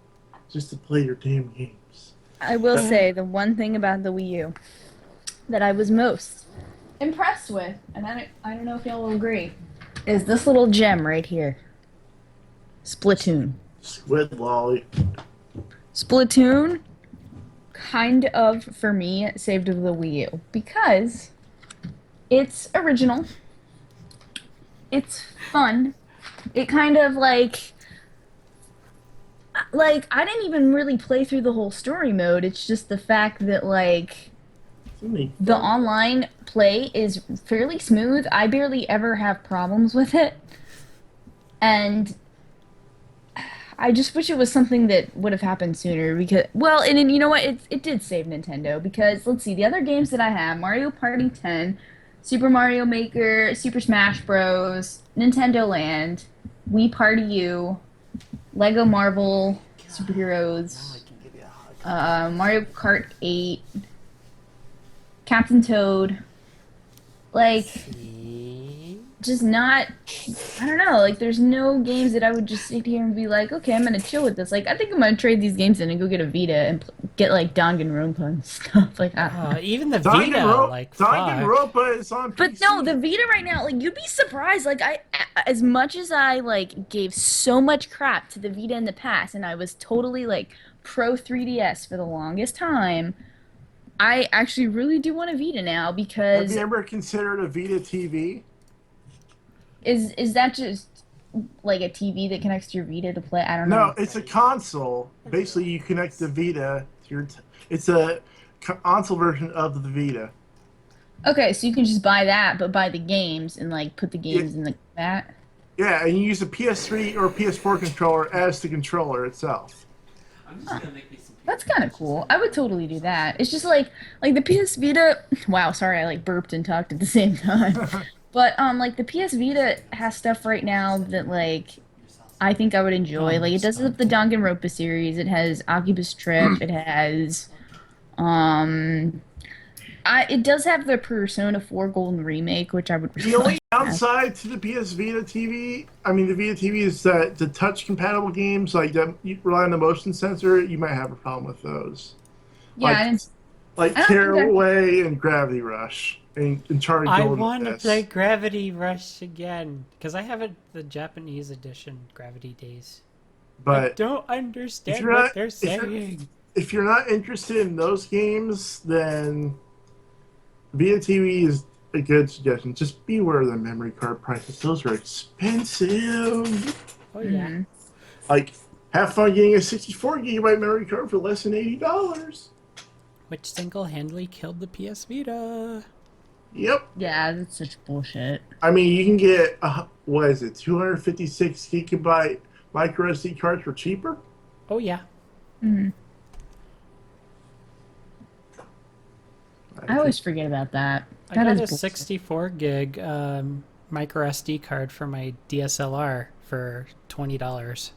just to play your damn games.
I will say the one thing about the Wii U that I was most impressed with, and I don't know if y'all will agree, is this little gem right here. Splatoon.
Squid lolly.
Splatoon, kind of, for me, saved the Wii U. Because it's original. It's fun. It kind of like I didn't even really play through the whole story mode. It's just the fact that like the online play is fairly smooth. I barely ever have problems with it. And I just wish it was something that would have happened sooner because well, and you know what? It did save Nintendo because let's see, the other games that I have, Mario Party 10, Super Mario Maker, Super Smash Bros, Nintendo Land, Wii Party U, Lego Marvel Superheroes, Mario Kart 8, Captain Toad, like just not. I don't know. Like, there's no games that I would just sit here and be like, okay, I'm gonna chill with this. Like, I think I'm gonna trade these games in and go get a Vita and get like Danganronpa and stuff like that.
Even the Vita, like fuck.
Danganronpa is on PC.
But no, the Vita right now, like you'd be surprised. Like as much as I like gave so much crap to the Vita in the past, and I was totally like pro 3DS for the longest time, I actually really do want a Vita now because.
Have you ever considered a Vita TV?
Is that just like a TV that connects to your Vita to play? I don't know.
No, it's a console. Basically, you connect the Vita to your. It's a console version of the Vita.
Okay, so you can just buy that, but buy the games and like put the games in that.
Yeah, and you use a PS3 or PS4 controller as the controller itself.
That's kind of cool. I would totally do that. It's just like the PS Vita. Wow, sorry, I like burped and talked at the same time. But like the PS Vita has stuff right now that like I think I would enjoy. Like it does have the Danganronpa series. It has Oculus Trip. It has it does have the Persona 4 Golden Remake, which I would really
The only
like.
downside to the PS Vita TV, I mean the Vita TV, is that the touch compatible games like that you rely on the motion sensor. You might have a problem with those.
Yeah,
like Tearaway and Gravity Rush. And Charlie
I
Golden
want to
Abyss.
play Gravity Rush again because I have the Japanese edition, Gravity Days.
But
I don't understand what they're saying.
If you're not interested in those games, then Vita TV is a good suggestion. Just beware of the memory card prices; those are expensive.
Oh yeah.
Mm-hmm.
Like, have fun getting a 64 gigabyte memory card for less than $80.
Which single-handedly killed the PS Vita.
Yep.
Yeah, that's such bullshit.
I mean, you can get, 256 gigabyte micro SD cards for cheaper?
Oh, yeah.
Mm-hmm. I always forget about that.
I got a 64 gig micro SD card for my DSLR for $20.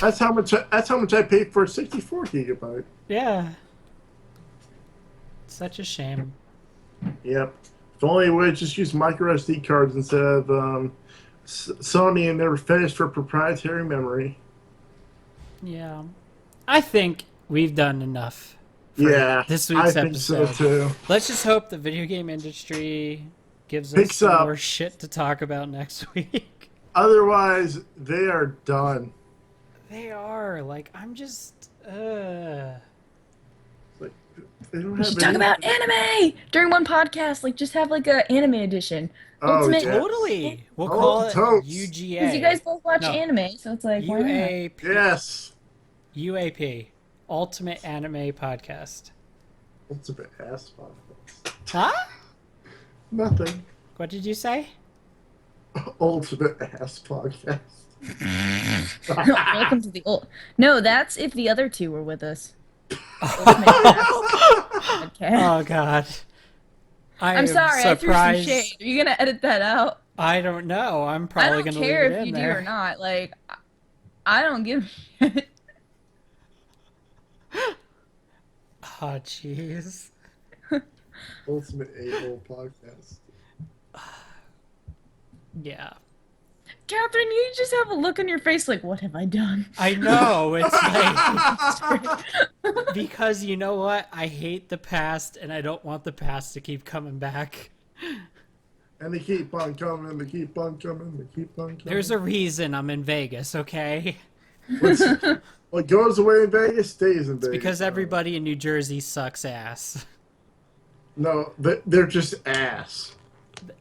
That's how much I paid for a 64 gigabyte.
Yeah. Such a shame.
Yep. If only we would just use micro SD cards instead of Sony and never finished for proprietary memory.
Yeah. I think we've done enough for this week's
I think
episode.
so too.
Let's just hope the video game industry gives us some more shit to talk about next week.
Otherwise, they are done.
They are. Like, I'm just...
Like, they don't
We
have
should talk about anime during one podcast. Like, just have like an anime edition.
Ultimate.
Totally. We'll call it UGA.
Because you guys both watch anime, so it's like
UAP.
Yes.
UAP. Ultimate Anime Podcast.
Ultimate ass podcast.
Huh?
Nothing.
What did you say?
Ultimate ass podcast.
Welcome to the old. No, that's if the other two were with us. Ultimate Ass Podcast.
Oh God. I
I'm
am
sorry, I threw some
surprised.
shade. Are you gonna edit that out?
I don't know. I'm
I
probably
don't
gonna leave
care
it
if
in
you do
there.
or not. Like, I don't give a shit.
Oh jeez.
Ultimate a-hole podcast.
Yeah.
Catherine, you just have a look on your face like, what have I done?
I know. It's like because you know what? I hate the past and I don't want the past to keep coming back.
And they keep on coming, they keep on coming, they keep on coming.
There's a reason I'm in Vegas, okay?
What goes away in Vegas stays in Vegas.
Because everybody in New Jersey sucks ass.
No, they're just ass.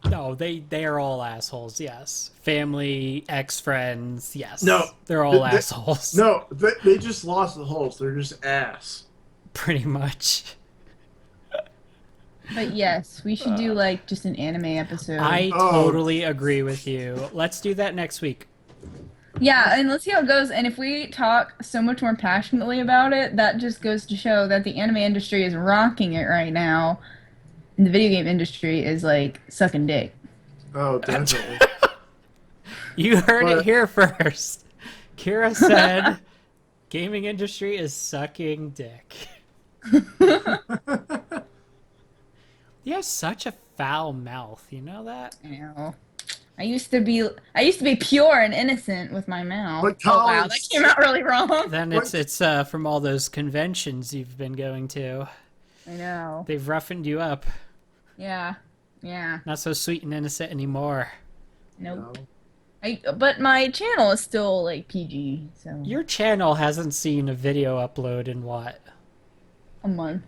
No, they are all assholes, yes. Family, ex-friends, yes.
No.
They're all assholes.
No, they just lost the holes. They're just ass.
Pretty much.
But yes, we should do like just an anime episode.
I totally agree with you. Let's do that next week.
Yeah, and let's see how it goes. And if we talk so much more passionately about it, that just goes to show that the anime industry is rocking it right now. And the video game industry is like sucking dick.
Oh, definitely.
You heard it here first. Kira said, gaming industry is sucking dick. He has such a foul mouth, you know that?
You know, I used to be pure and innocent with my mouth.
But
Oh wow,
Collins-
that came out really wrong.
Then it's from all those conventions you've been going to.
I know.
They've roughened you up.
Yeah.
Not so sweet and innocent anymore.
Nope.
No.
But my channel is still like PG, so
Your channel hasn't seen a video upload in what?
a month.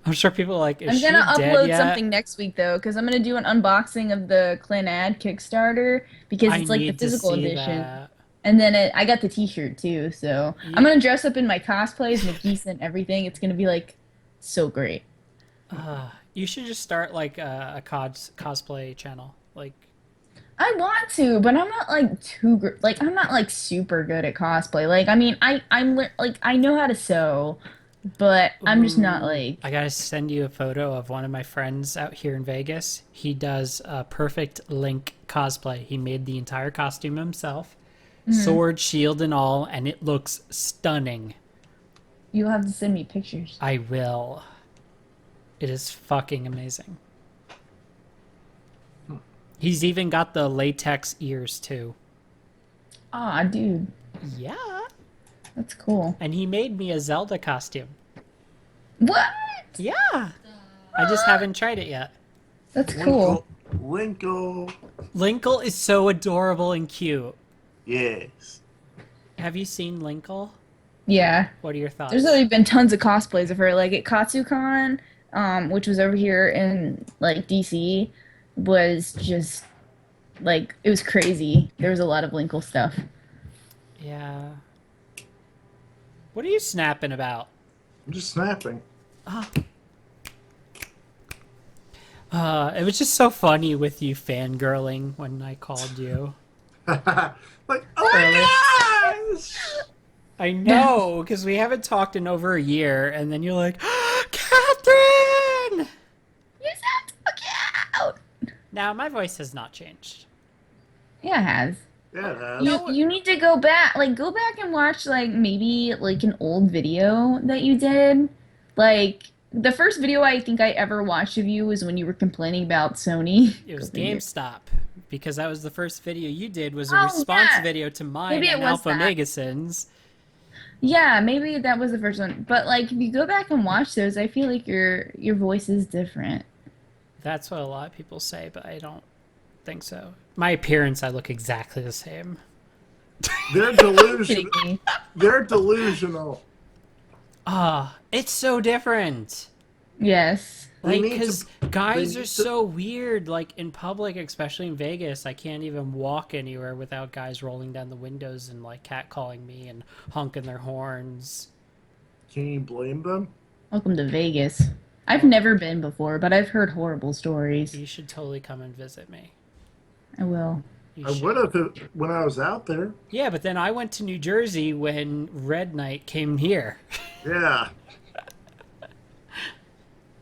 I'm sure people are like, is
I'm gonna
she dead
upload
yet?
something next week though, because I'm gonna do an unboxing of the Clint Ad Kickstarter because it's like the physical edition.
That.
And then I got the T-shirt too, so I'm gonna dress up in my cosplays, Nagisa and everything. It's gonna be like so great.
You should just start like a cosplay channel. Like,
I want to, but I'm not like like I'm not like super good at cosplay. Like I mean, like I know how to sew, but I'm just not like.
I gotta send you a photo of one of my friends out here in Vegas. He does a perfect Link cosplay. He made the entire costume himself, sword, shield, and all, and it looks stunning.
You'll have to send me pictures.
I will. It is fucking amazing. He's even got the latex ears too.
Ah, dude,
Yeah.
that's cool.
And he made me a Zelda costume.
What?
Yeah. I just haven't tried it yet.
That's cool.
Winkle.
Linkle is so adorable and cute.
Yes.
Have you seen Linkle?
Yeah.
What are your thoughts?
There's already been tons of cosplays of her. Like at KatsuCon, which was over here in like DC, was just like it was crazy. There was a lot of Linkle stuff.
Yeah. What are you snapping about?
I'm just snapping.
It was just so funny with you fangirling when I called you.
Like, oh my gosh!
I know, because we haven't talked in over a year, and then you're like, Catherine!
You sound so cute.
Now, my voice has not changed.
Yeah, it has.
Yeah, it has.
You need to go back, and watch like maybe like an old video that you did. Like the first video I think I ever watched of you was when you were complaining about Sony.
It was
Go figure.
GameStop, because that was the first video you did, was a
Oh,
response
yeah.
video to mine
Maybe it
and
was
Alpha
that.
Megasons.
Yeah, maybe that was the first one. But like if you go back and watch those, I feel like your voice is different.
That's what a lot of people say, but I don't think so. My appearance, I look exactly the same.
They're delusional.
Kidding me.
They're delusional.
It's so different.
Yes.
They
Like,
need to-
because guys
they
are
need to-
so weird, like, in public, especially in Vegas. I can't even walk anywhere without guys rolling down the windows and, like, catcalling me and honking their horns.
Can you blame them?
Welcome to Vegas. I've never been before, but I've heard horrible stories.
You should totally come and visit me.
I will.
You
I would
should.
have when I was out there.
Yeah, but then I went to New Jersey when Red Knight came here.
Yeah.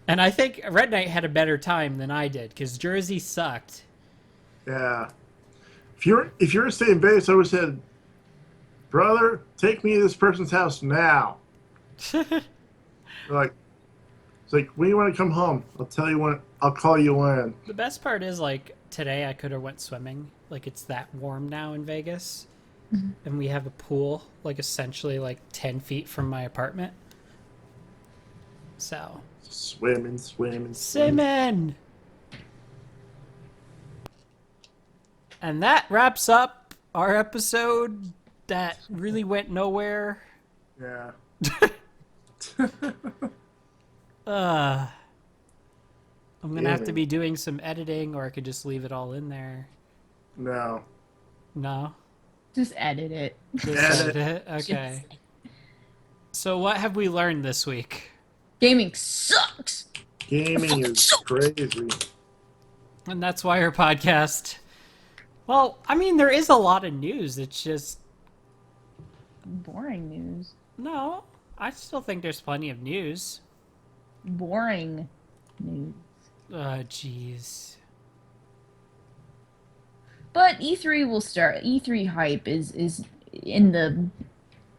And I think Red Knight had a better time than I did, because Jersey sucked.
Yeah. If you're staying base, I would have said, brother, take me to this person's house now. Like, it's like, when do you want to come home? I'll tell you when. I'll call you in.
The best part is, like, today I could have went swimming. Like, it's that warm now in Vegas. And we have a pool, like, essentially, like, 10 feet from my apartment. So.
Swimming.
Simon! And that wraps up our episode that really went nowhere.
Yeah.
I'm gonna have to be doing some editing, or I could just leave it all in there.
No.
No?
Just edit it.
Just
Edit.
edit it? Okay. So what have we learned this week?
Gaming sucks.
Gaming is crazy.
And that's why our podcast... Well, I mean, there is a lot of news. It's just...
Boring news.
No, I still think there's plenty of news.
Boring news.
Jeez.
But E3 will start. E3 hype is in the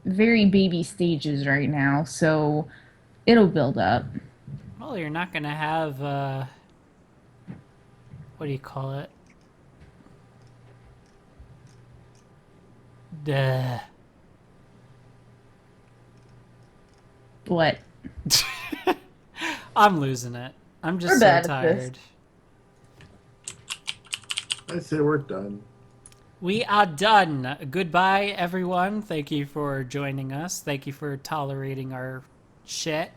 very baby stages right now, so it'll build up.
Well, you're not gonna have, what do you call it? Duh.
What?
I'm losing it. I'm just
We're
so
bad at this.
tired.
I say we're done.
We are done. Goodbye, everyone. Thank you for joining us. Thank you for tolerating our shit.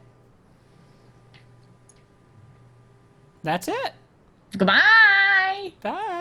That's it.
Goodbye.
Bye.